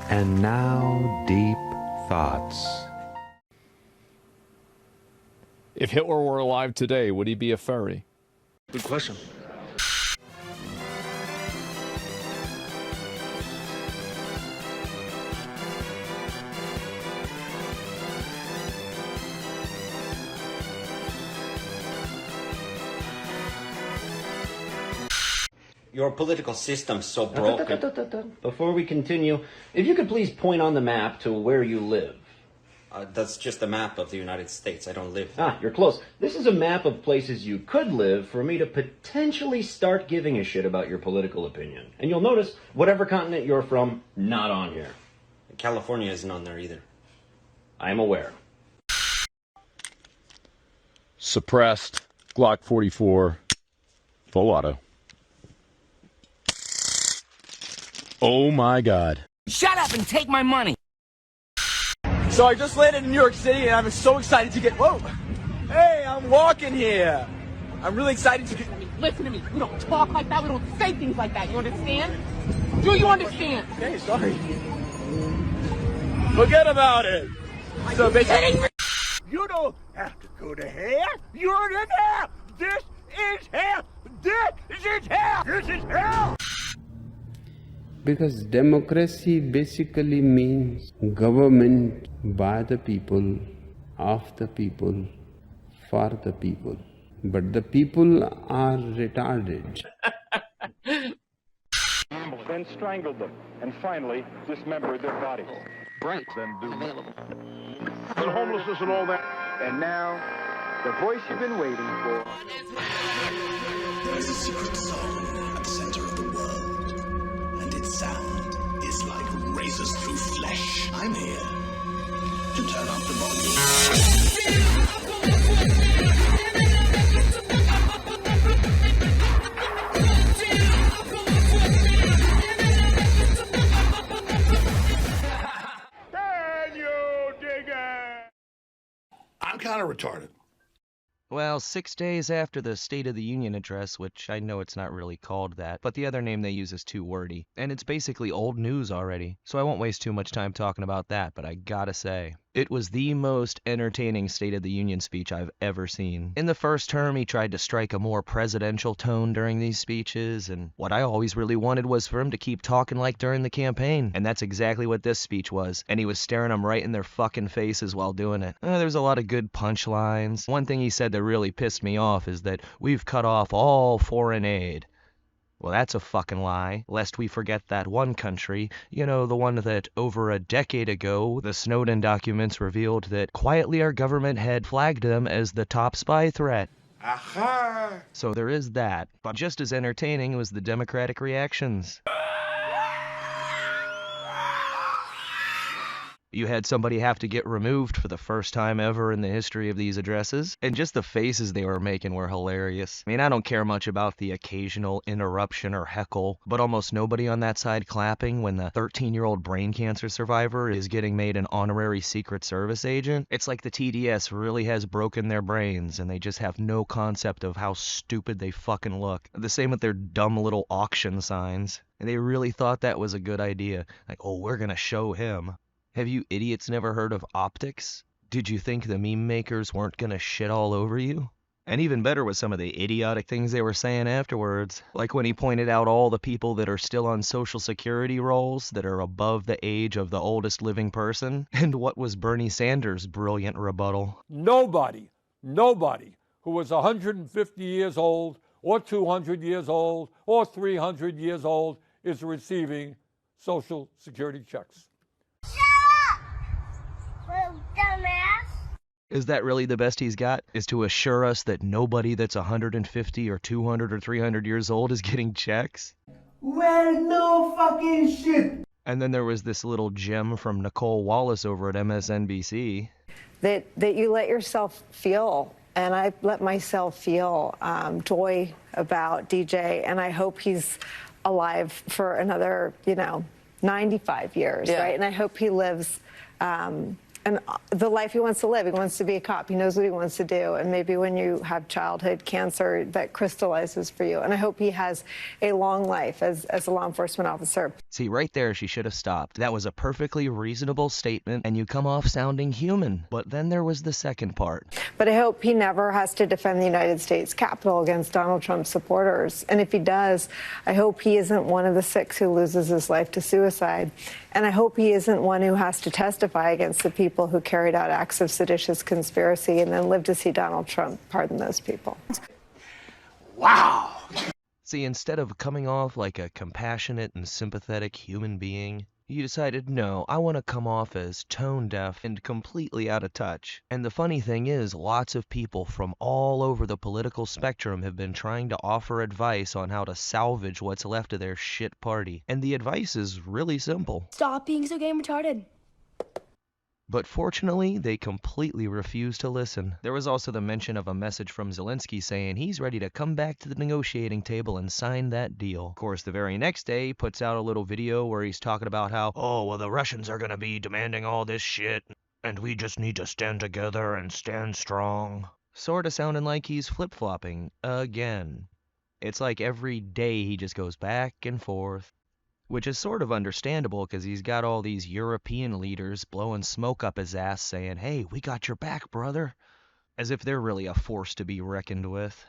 And now, deep thoughts. If Hitler were alive today, would he be a furry? Good question. Your political system's so broken. Before we continue, if you could please point on the map to where you live. That's just a map of the United States. I don't live there. Ah, you're close. This is a map of places you could live for me to potentially start giving a shit about your political opinion. And you'll notice, whatever continent you're from, not on here. California isn't on there either. I'm aware. Suppressed. Glock 44. Full auto. Oh my God. Shut up and take my money. So I just landed in New York City and I'm so excited to get, whoa, hey, I'm walking here. I'm really excited to get. Listen to me. We don't talk like that. We don't say things like that. You understand? Do you understand? Okay, sorry. Forget about it. So basically, you don't have to go to hell. You're in hell. This is hell. This is hell. This is hell. Because democracy basically means government by the people, of the people, for the people. But the people are retarded. Then strangled them, and finally dismembered their bodies. Right. Then do Available. and homelessness and all that. And now, the voice you've been waiting for. There is a secret song at the center of the world, and its sound is like razors through flesh. I'm here to turn up the volume. I'm kind of retarded. Well, 6 days after the State of the Union address, which I know it's not really called that, but the other name they use is too wordy, and it's basically old news already, so I won't waste too much time talking about that, but I gotta say, it was the most entertaining State of the Union speech I've ever seen. In the first term, he tried to strike a more presidential tone during these speeches, and what I always really wanted was for him to keep talking like during the campaign, and that's exactly what this speech was, and he was staring them right in their fucking faces while doing it. There's a lot of good punchlines. One thing he said that really pissed me off is that we've cut off all foreign aid. Well, that's a fucking lie, lest we forget that one country, you know, the one that over a decade ago, the Snowden documents revealed that quietly our government had flagged them as the top spy threat. Aha! So there is that, but just as entertaining was the Democratic reactions. You had somebody have to get removed for the first time ever in the history of these addresses, and just the faces they were making were hilarious. I mean, I don't care much about the occasional interruption or heckle, but almost nobody on that side clapping when the 13-year-old brain cancer survivor is getting made an honorary Secret Service agent. It's like the TDS really has broken their brains, and they just have no concept of how stupid they fucking look. The same with their dumb little auction signs. And they really thought that was a good idea. Like, oh, we're gonna show him. Have you idiots never heard of optics? Did you think the meme makers weren't gonna shit all over you? And even better was some of the idiotic things they were saying afterwards. Like when he pointed out all the people that are still on Social Security rolls that are above the age of the oldest living person. And what was Bernie Sanders' brilliant rebuttal? Nobody who was 150 years old or 200 years old or 300 years old is receiving Social Security checks. Is that really the best he's got? Is to assure us that nobody that's 150 or 200 or 300 years old is getting checks? Well, no fucking shit. And then there was this little gem from Nicole Wallace over at MSNBC. That you let yourself feel, and I let myself feel joy about DJ, and I hope he's alive for another, 95 years, right? And I hope he lives and the life he wants to live. He wants to be a cop. He knows what he wants to do. And maybe when you have childhood cancer, that crystallizes for you. And I hope he has a long life as a law enforcement officer. See, right there, she should have stopped. That was a perfectly reasonable statement, and you come off sounding human. But then there was the second part. But I hope he never has to defend the United States Capitol against Donald Trump's supporters. And if he does, I hope he isn't one of the 6 who loses his life to suicide. And I hope he isn't one who has to testify against the people who carried out acts of seditious conspiracy and then live to see Donald Trump pardon those people. Wow! See, instead of coming off like a compassionate and sympathetic human being, you decided, no, I want to come off as tone deaf and completely out of touch. And the funny thing is, lots of people from all over the political spectrum have been trying to offer advice on how to salvage what's left of their shit party. And the advice is really simple. Stop being so game retarded. But fortunately, they completely refused to listen. There was also the mention of a message from Zelensky saying he's ready to come back to the negotiating table and sign that deal. Of course, the very next day, he puts out a little video where he's talking about how, oh, well, the Russians are gonna be demanding all this shit, and we just need to stand together and stand strong. Sorta sounding like he's flip-flopping again. It's like every day he just goes back and forth. Which is sort of understandable because he's got all these European leaders blowing smoke up his ass saying, hey, we got your back, brother. As if they're really a force to be reckoned with.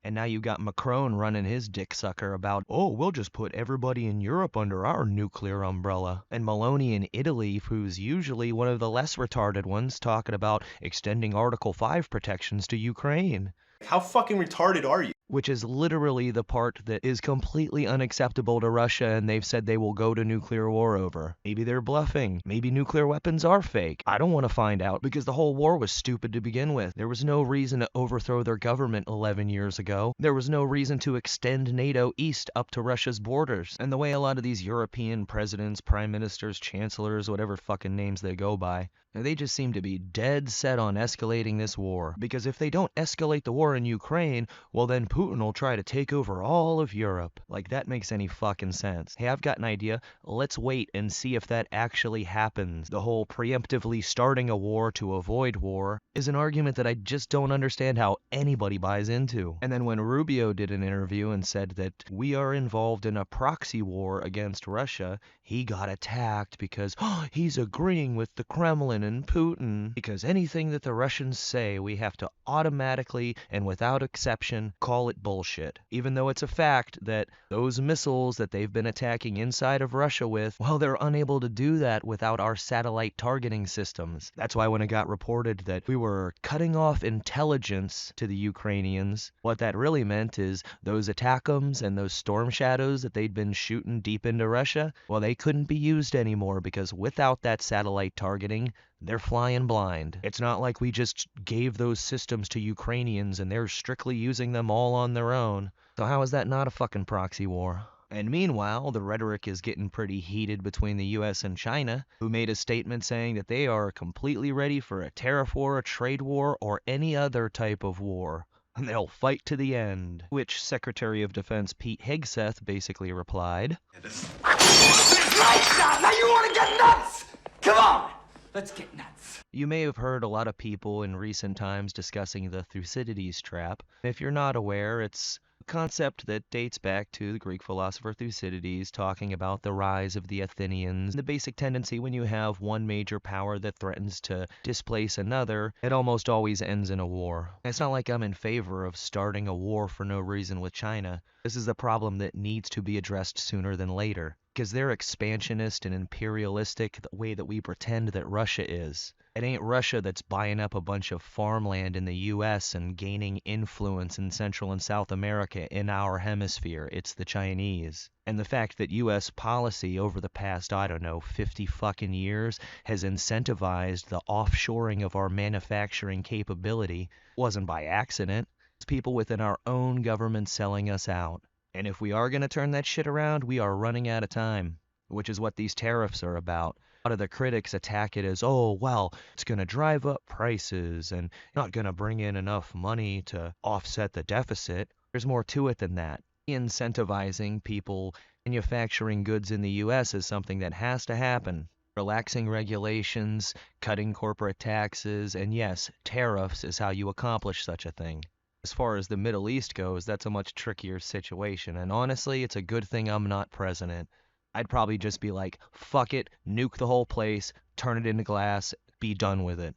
And now you got Macron running his dick sucker about, oh, we'll just put everybody in Europe under our nuclear umbrella. And Maloney in Italy, who's usually one of the less retarded ones, talking about extending Article 5 protections to Ukraine. How fucking retarded are you? Which is literally the part that is completely unacceptable to Russia, and they've said they will go to nuclear war over. Maybe they're bluffing. Maybe nuclear weapons are fake. I don't want to find out, because the whole war was stupid to begin with. There was no reason to overthrow their government 11 years ago. There was no reason to extend NATO east up to Russia's borders. And the way a lot of these European presidents, prime ministers, chancellors, whatever fucking names they go by, they just seem to be dead set on escalating this war. Because if they don't escalate the war in Ukraine, well then Putin will try to take over all of Europe. Like, that makes any fucking sense. Hey, I've got an idea. Let's wait and see if that actually happens. The whole preemptively starting a war to avoid war is an argument that I just don't understand how anybody buys into. And then when Rubio did an interview and said that we are involved in a proxy war against Russia, he got attacked because he's agreeing with the Kremlin and Putin. Because anything that the Russians say, we have to automatically and without exception call it bullshit. Even though it's a fact that those missiles that they've been attacking inside of Russia with, well, they're unable to do that without our satellite targeting systems. That's why when it got reported that we were cutting off intelligence to the Ukrainians, what that really meant is those ATACMS and those Storm Shadows that they'd been shooting deep into Russia, well, they couldn't be used anymore because without that satellite targeting, they're flying blind. It's not like we just gave those systems to Ukrainians and they're strictly using them all on their own. So how is that not a fucking proxy war? And meanwhile, the rhetoric is getting pretty heated between the US and China, who made a statement saying that they are completely ready for a tariff war, a trade war, or any other type of war. And they'll fight to the end. Which Secretary of Defense Pete Hegseth basically replied, Now you want to get nuts? Come on! Let's get nuts. You may have heard a lot of people in recent times discussing the Thucydides trap. If you're not aware, it's a concept that dates back to the Greek philosopher Thucydides talking about the rise of the Athenians. The basic tendency when you have one major power that threatens to displace another, it almost always ends in a war. It's not like I'm in favor of starting a war for no reason with China. This is a problem that needs to be addressed sooner than later. Because they're expansionist and imperialistic the way that we pretend that Russia is. It ain't Russia that's buying up a bunch of farmland in the US and gaining influence in Central and South America in our hemisphere. It's the Chinese. And the fact that US policy over the past, 50 fucking years has incentivized the offshoring of our manufacturing capability wasn't by accident. It's people within our own government selling us out. And if we are going to turn that shit around, we are running out of time, which is what these tariffs are about. A lot of the critics attack it as, oh, well, it's going to drive up prices and not going to bring in enough money to offset the deficit. There's more to it than that. Incentivizing people manufacturing goods in the U.S. is something that has to happen. Relaxing regulations, cutting corporate taxes, and yes, tariffs is how you accomplish such a thing. As far as the Middle East goes, that's a much trickier situation, and honestly, it's a good thing I'm not president. I'd probably just be like, fuck it, nuke the whole place, turn it into glass, be done with it.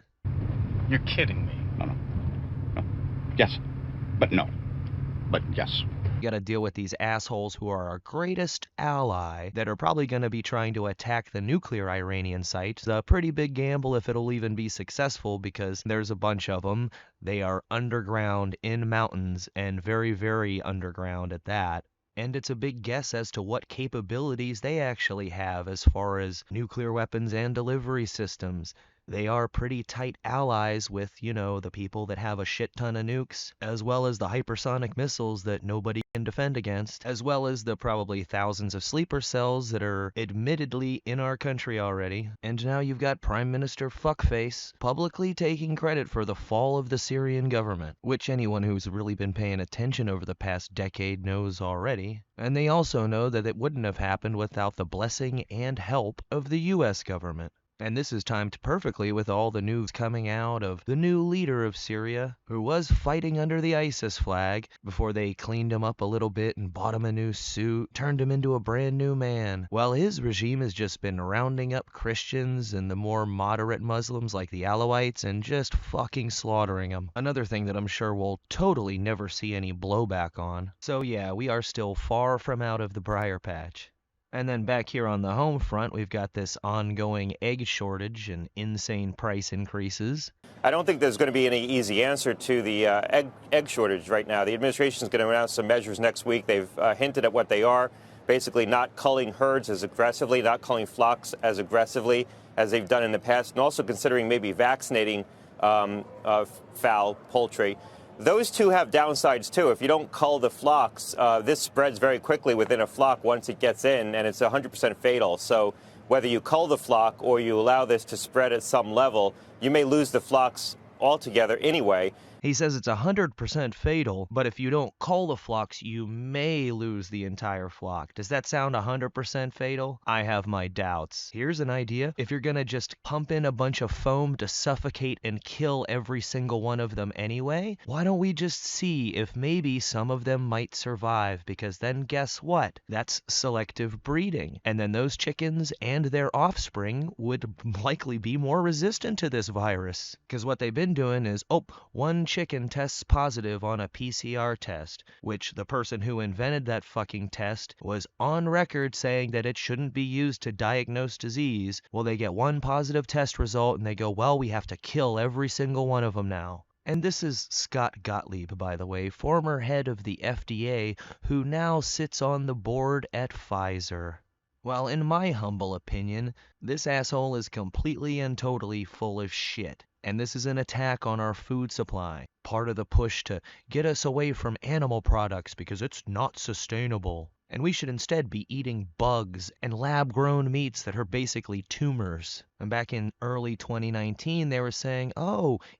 You're kidding me. No. Yes, but no. But yes. You gotta deal with these assholes who are our greatest ally that are probably gonna be trying to attack the nuclear Iranian site. It's a pretty big gamble if it'll even be successful because there's a bunch of them. They are underground in mountains and very, very underground at that. And it's a big guess as to what capabilities they actually have as far as nuclear weapons and delivery systems. They are pretty tight allies with, the people that have a shit ton of nukes, as well as the hypersonic missiles that nobody can defend against, as well as the probably thousands of sleeper cells that are admittedly in our country already. And now you've got Prime Minister Fuckface publicly taking credit for the fall of the Syrian government, which anyone who's really been paying attention over the past decade knows already. And they also know that it wouldn't have happened without the blessing and help of the US government. And this is timed perfectly with all the news coming out of the new leader of Syria, who was fighting under the ISIS flag before they cleaned him up a little bit and bought him a new suit, turned him into a brand new man. While his regime has just been rounding up Christians and the more moderate Muslims like the Alawites and just fucking slaughtering them. Another thing that I'm sure we'll totally never see any blowback on. So yeah, we are still far from out of the briar patch. And then back here on the home front, we've got this ongoing egg shortage and insane price increases. I don't think there's going to be any easy answer to the egg shortage right now. The administration is going to announce some measures next week. They've hinted at what they are, basically not culling herds as aggressively, not culling flocks as aggressively as they've done in the past, and also considering maybe vaccinating fowl, poultry. Those two have downsides, too. If you don't cull the flocks, this spreads very quickly within a flock once it gets in, and it's 100% fatal. So whether you cull the flock or you allow this to spread at some level, you may lose the flocks altogether anyway. He says it's 100% fatal, but if you don't cull the flocks, you may lose the entire flock. Does that sound 100% fatal? I have my doubts. Here's an idea. If you're gonna just pump in a bunch of foam to suffocate and kill every single one of them anyway, why don't we just see if maybe some of them might survive? Because then guess what? That's selective breeding. And then those chickens and their offspring would likely be more resistant to this virus. Because what they've been doing is, one chicken tests positive on a PCR test, which the person who invented that fucking test was on record saying that it shouldn't be used to diagnose disease. Well, they get one positive test result and they go, well, we have to kill every single one of them now. And this is Scott Gottlieb, by the way, former head of the FDA, who now sits on the board at Pfizer. Well, in my humble opinion, this asshole is completely and totally full of shit. And this is an attack on our food supply, part of the push to get us away from animal products because it's not sustainable. And we should instead be eating bugs and lab-grown meats that are basically tumors. And back in early 2019, they were saying,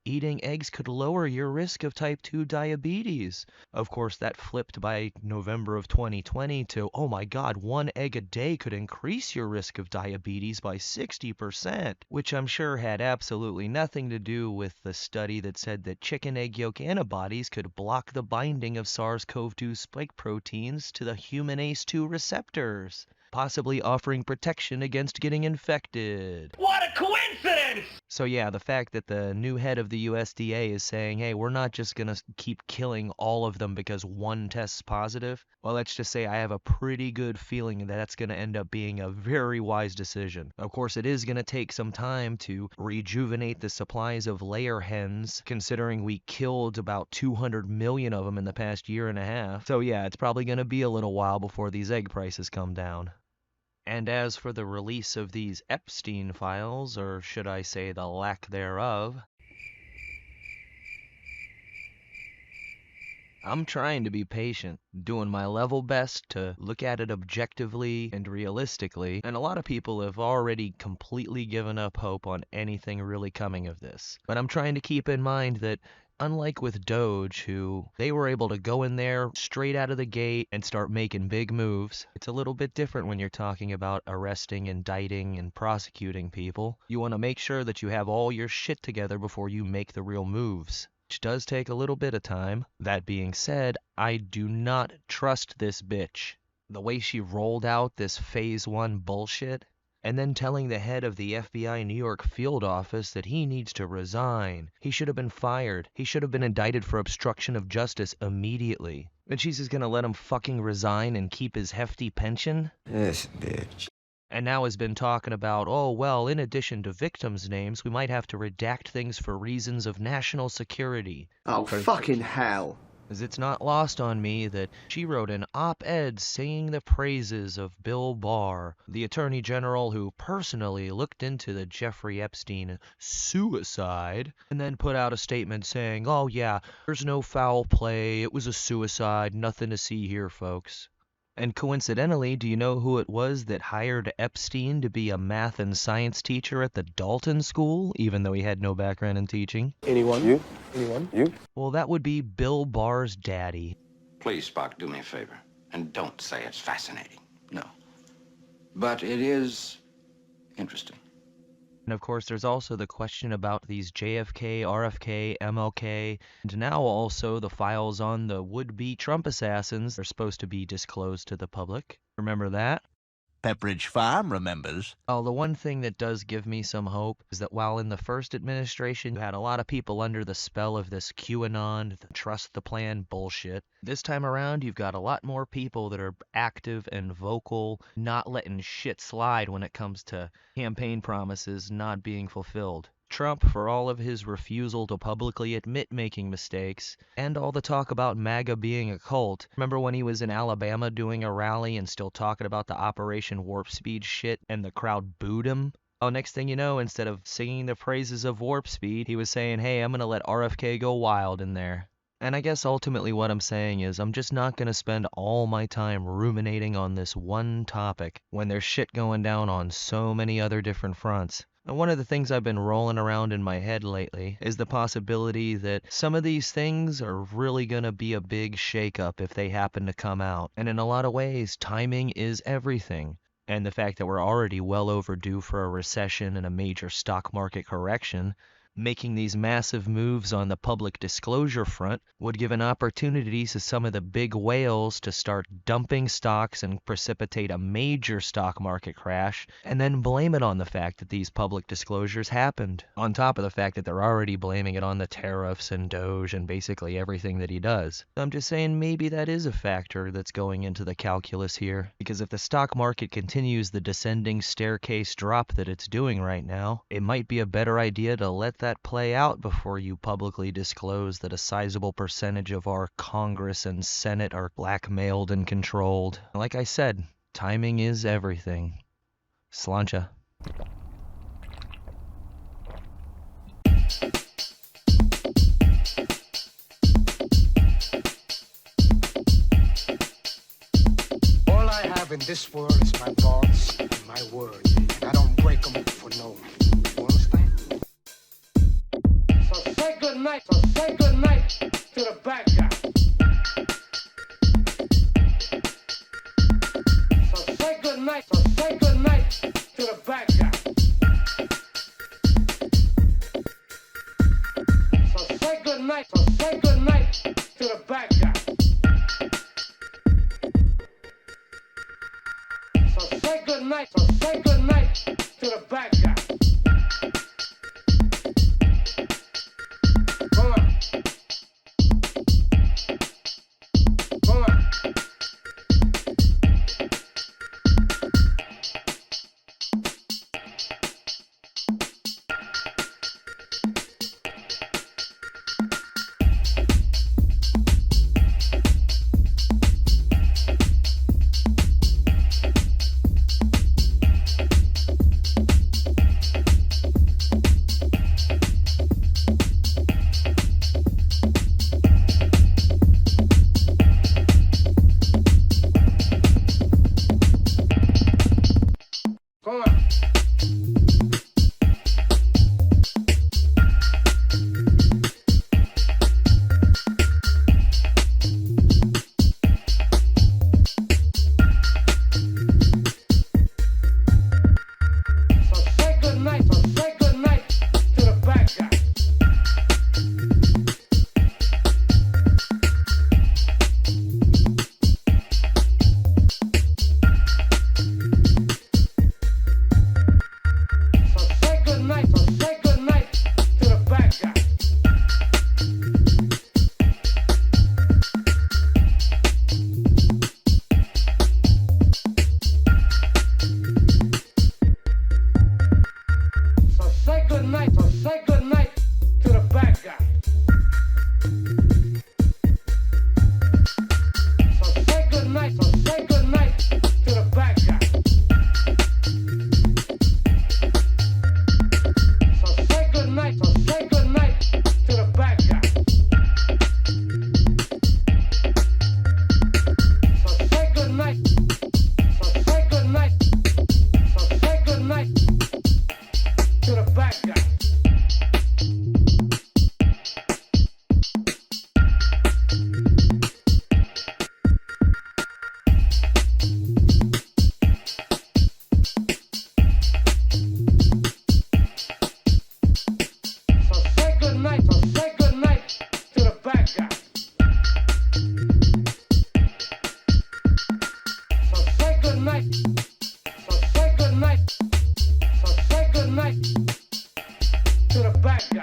eating eggs could lower your risk of type 2 diabetes. Of course, that flipped by November of 2020 to, oh my God, one egg a day could increase your risk of diabetes by 60%, which I'm sure had absolutely nothing to do with the study that said that chicken egg yolk antibodies could block the binding of SARS-CoV-2 spike proteins to the human ACE2 receptors, possibly offering protection against getting infected. What a coincidence! So yeah, the fact that the new head of the USDA is saying, hey, we're not just going to keep killing all of them because one tests positive, well, let's just say I have a pretty good feeling that that's going to end up being a very wise decision. Of course, it is going to take some time to rejuvenate the supplies of layer hens, considering we killed about 200 million of them in the past year and a half. So yeah, it's probably going to be a little while before these egg prices come down. And as for the release of these Epstein files, or should I say the lack thereof, I'm trying to be patient, doing my level best to look at it objectively and realistically, and a lot of people have already completely given up hope on anything really coming of this. But I'm trying to keep in mind that Unlike with Doge, who they were able to go in there straight out of the gate and start making big moves, it's a little bit different when you're talking about arresting, indicting, and prosecuting people. You want to make sure that you have all your shit together before you make the real moves, which does take a little bit of time. That being said, I do not trust this bitch. The way she rolled out this Phase 1 bullshit, and then telling the head of the FBI New York field office that he needs to resign. He should have been fired. He should have been indicted for obstruction of justice immediately. And she's just gonna let him fucking resign and keep his hefty pension? This bitch. And now has been talking about, oh, well, in addition to victims' names, we might have to redact things for reasons of national security. Oh, fucking hell. As it's not lost on me that she wrote an op-ed singing the praises of Bill Barr, the Attorney General who personally looked into the Jeffrey Epstein suicide, and then put out a statement saying, oh yeah, there's no foul play, it was a suicide, nothing to see here, folks. And coincidentally, do you know who it was that hired Epstein to be a math and science teacher at the Dalton School, even though he had no background in teaching? Anyone? You? Anyone? You? Well, that would be Bill Barr's daddy. Please, Spock, do me a favor, and don't say it's fascinating. No. But it is interesting. And of course, there's also the question about these JFK, RFK, MLK, and now also the files on the would-be Trump assassins are supposed to be disclosed to the public. Remember that? Pepperidge Farm remembers. Oh, the one thing that does give me some hope is that while in the first administration you had a lot of people under the spell of this QAnon, the trust the plan bullshit, this time around you've got a lot more people that are active and vocal, not letting shit slide when it comes to campaign promises not being fulfilled. Trump, for all of his refusal to publicly admit making mistakes, and all the talk about MAGA being a cult. Remember when he was in Alabama doing a rally and still talking about the Operation Warp Speed shit and the crowd booed him? Oh, next thing you know, instead of singing the praises of Warp Speed, he was saying, hey, I'm gonna let RFK go wild in there. And I guess ultimately what I'm saying is I'm just not going to spend all my time ruminating on this one topic when there's shit going down on so many other different fronts. And one of the things I've been rolling around in my head lately is the possibility that some of these things are really going to be a big shakeup if they happen to come out. And in a lot of ways, timing is everything. And the fact that we're already well overdue for a recession and a major stock market correction, making these massive moves on the public disclosure front would give an opportunity to some of the big whales to start dumping stocks and precipitate a major stock market crash, and then blame it on the fact that these public disclosures happened, on top of the fact that they're already blaming it on the tariffs and Doge and basically everything that he does. I'm just saying maybe that is a factor that's going into the calculus here, because if the stock market continues the descending staircase drop that it's doing right now, it might be a better idea to let that play out before you publicly disclose that a sizable percentage of our Congress and Senate are blackmailed and controlled. Like I said, timing is everything. Sláinte. All I have in this world is my thoughts and my words, and I don't break them for no one. You understand? So say good night to the bad guy. So say good night to the bad guy. So say good night to the bad guy. So say good night to the bad guy. night. So say good night. So say good night to the bad guy.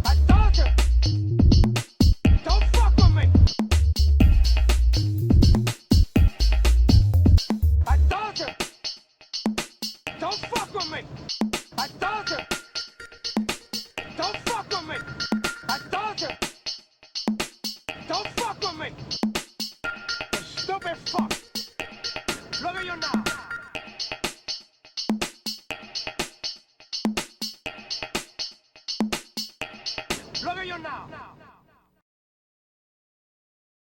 I told you, don't fuck with me. I told you, don't fuck with me. I told you, don't fuck with me. I told you.